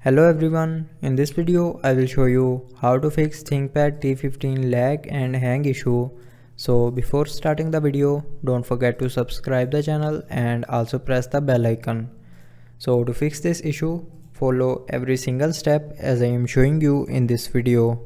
Hello everyone, in this video I will show you how to fix ThinkPad T15 lag and hang issue. So before starting the video, don't forget to subscribe the channel and also press the bell icon. So to fix this issue, follow every single step as I am showing you in this video.